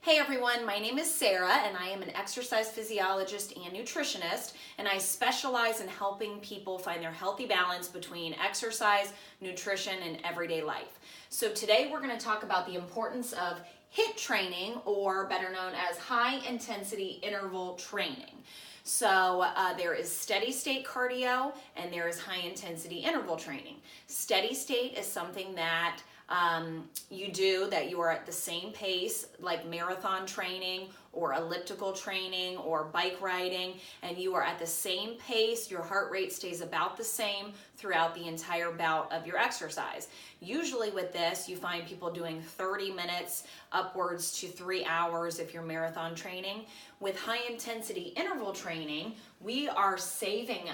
Hey everyone, my name is Sarah and I am an exercise physiologist and nutritionist, and I specialize in helping people find their healthy balance between exercise, nutrition, and everyday life. So today we're going to talk about the importance of HIIT training, or better known as high intensity interval training. So there is steady state cardio and there is high intensity interval training. Steady state is something that you do that you are at the same pace, like marathon training or elliptical training or bike riding, and you are at the same pace, your heart rate stays about the same throughout the entire bout of your exercise. Usually with this, you find people doing 30 minutes upwards to 3 hours if you're marathon training. With high intensity interval training, we are saving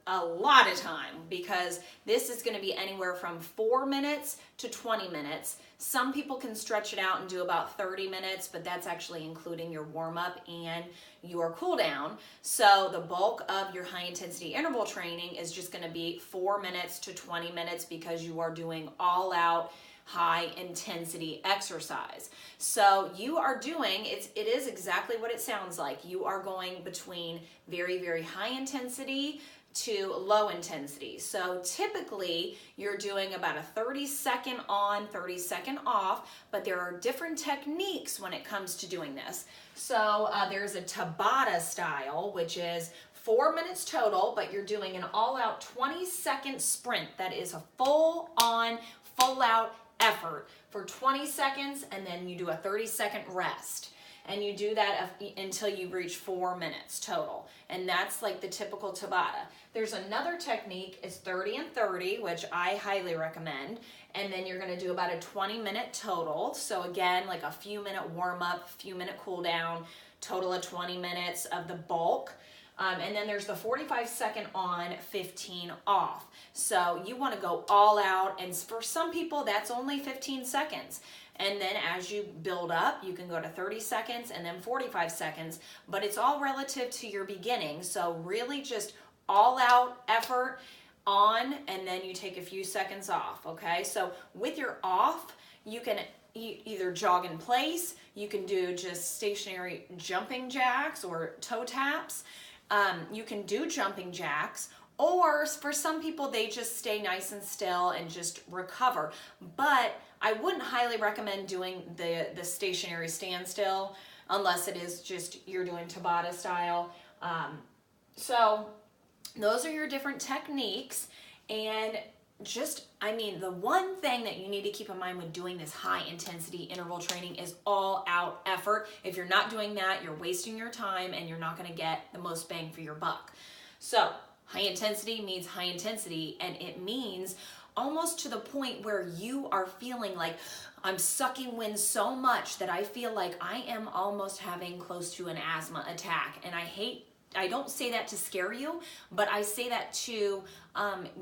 a lot of time because this is going to be anywhere from 4 minutes to 20 minutes. Some people can stretch it out and do about 30 minutes, but that's actually including your warm-up and your cool down. So the bulk of your high intensity interval training is just going to be 4 minutes to 20 minutes because you are doing all out high intensity exercise. So you are doing, it is exactly what it sounds like. You are going between very, very high intensity to low intensity. So typically you're doing about a 30-second on, 30-second off, but there are different techniques when it comes to doing this. So there's a Tabata style, which is 4 minutes total, but you're doing an all-out 20-second sprint that is a full-on, full-out effort for 20 seconds, and then you do a 30-second rest. And you do that until you reach 4 minutes total. And that's like the typical Tabata. There's another technique, it's 30 and 30, which I highly recommend. And then you're gonna do about a 20-minute total. So again, like a few minute warm up, few minute cool down, total of 20 minutes of the bulk. And then there's the 45-second on, 15 off. So you wanna go all out, and for some people that's only 15 seconds. And then as you build up, you can go to 30 seconds and then 45 seconds, but it's all relative to your beginning. So really just all out effort on, and then you take a few seconds off, okay? So with your off, you can either jog in place, you can do just stationary jumping jacks or toe taps. You can do jumping jacks, or for some people, they just stay nice and still and just recover. But I wouldn't highly recommend doing the stationary standstill unless it is just you're doing Tabata style. So those are your different techniques. And the one thing that you need to keep in mind when doing this high intensity interval training is all out effort. If you're not doing that, you're wasting your time and you're not going to get the most bang for your buck. So high intensity means high intensity, and it means almost to the point where you are feeling like I'm sucking wind so much that I feel like I am almost having close to an asthma attack. And I don't say that to scare you, but I say that to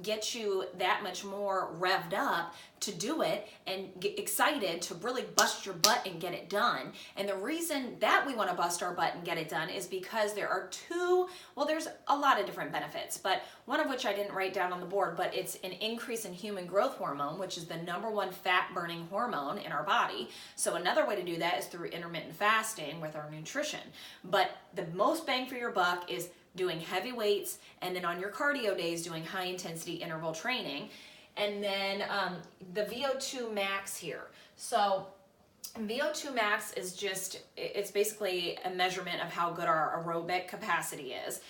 get you that much more revved up to do it and get excited to really bust your butt and get it done. And the reason that we want to bust our butt and get it done is because there's a lot of different benefits, but one of which I didn't write down on the board, but it's an increase in human growth hormone, which is the #1 fat burning hormone in our body. So another way to do that is through intermittent fasting with our nutrition. But the most bang for your buck is doing heavy weights, and then on your cardio days doing high intensity interval training. And then the VO2 max here. So VO2 max is it's basically a measurement of how good our aerobic capacity is.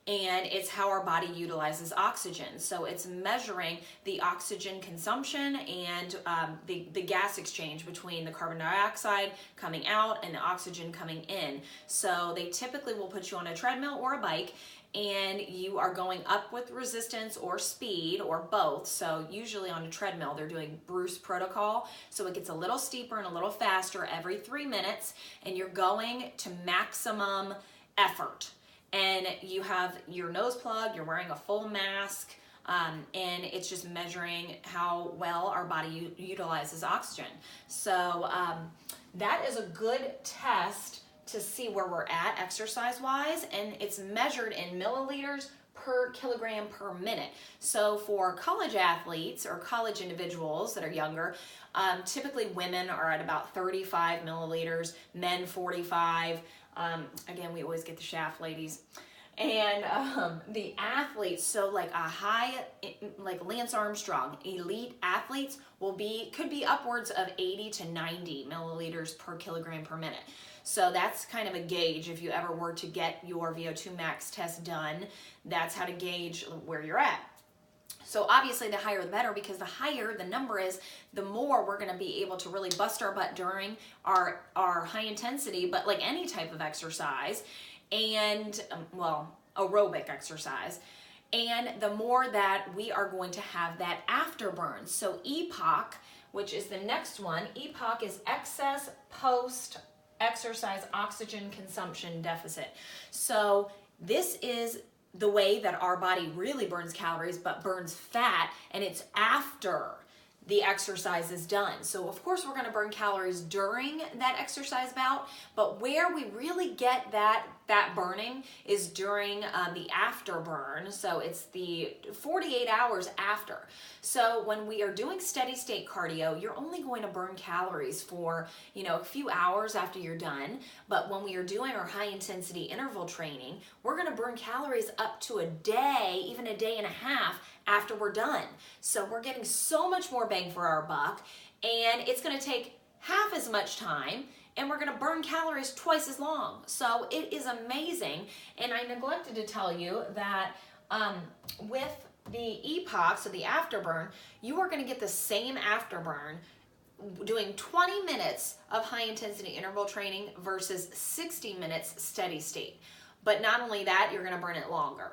And it's how our body utilizes oxygen. So it's measuring the oxygen consumption and the gas exchange between the carbon dioxide coming out and the oxygen coming in. So they typically will put you on a treadmill or a bike, and you are going up with resistance or speed or both. So usually on a treadmill, they're doing Bruce protocol. So it gets a little steeper and a little faster every 3 minutes, and you're going to maximum effort. And you have your nose plugged, you're wearing a full mask, and it's just measuring how well our body utilizes oxygen. So that is a good test to see where we're at exercise-wise, and it's measured in milliliters per kilogram per minute. So for college athletes or college individuals that are younger, typically women are at about 35 milliliters, men 45. Again, we always get the shaft, ladies. And the athletes, so like like Lance Armstrong, elite athletes could be upwards of 80 to 90 milliliters per kilogram per minute. So that's kind of a gauge. If you ever were to get your VO2 max test done, that's how to gauge where you're at. So obviously the higher the better, because the higher the number is, the more we're going to be able to really bust our butt during our high intensity, but like any type of exercise, and aerobic exercise. And the more that we are going to have that afterburn. So EPOC, which is the next one, EPOC is excess post-exercise oxygen consumption deficit. So this is the way that our body really burns calories, but burns fat, and it's after the exercise is done. So of course we're going to burn calories during that exercise bout, but where we really get that burning is during the afterburn. So it's the 48 hours after. So when we are doing steady state cardio, you're only going to burn calories for, a few hours after you're done. But when we are doing our high intensity interval training, we're going to burn calories up to a day, even a day and a half after we're done. So we're getting so much more bang for our buck, and it's going to take half as much time, and we're going to burn calories twice as long. So it is amazing. And I neglected to tell you that with the EPOC, so the afterburn, you are going to get the same afterburn doing 20 minutes of high intensity interval training versus 60 minutes steady state. But not only that, you're going to burn it longer.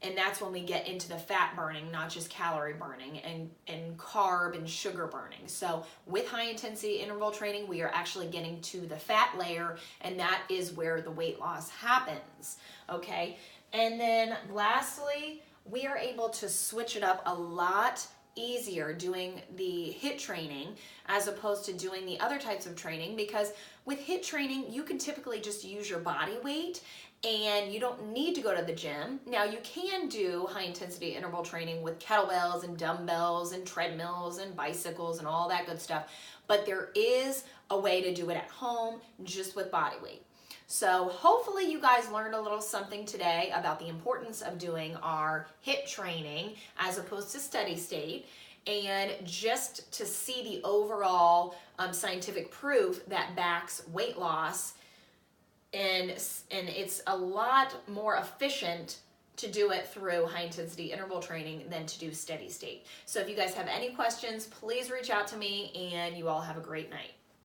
And that's when we get into the fat burning, not just calorie burning, and carb and sugar burning. So with high intensity interval training, we are actually getting to the fat layer, and that is where the weight loss happens, okay? And then lastly, we are able to switch it up a lot easier doing the HIIT training as opposed to doing the other types of training, because with HIIT training, you can typically just use your body weight and you don't need to go to the gym. Now you can do high intensity interval training with kettlebells and dumbbells and treadmills and bicycles and all that good stuff, but there is a way to do it at home just with body weight. So hopefully you guys learned a little something today about the importance of doing our HIIT training as opposed to steady state, and just to see the overall scientific proof that backs weight loss, and it's a lot more efficient to do it through high intensity interval training than to do steady state. So if you guys have any questions, please reach out to me, and you all have a great night.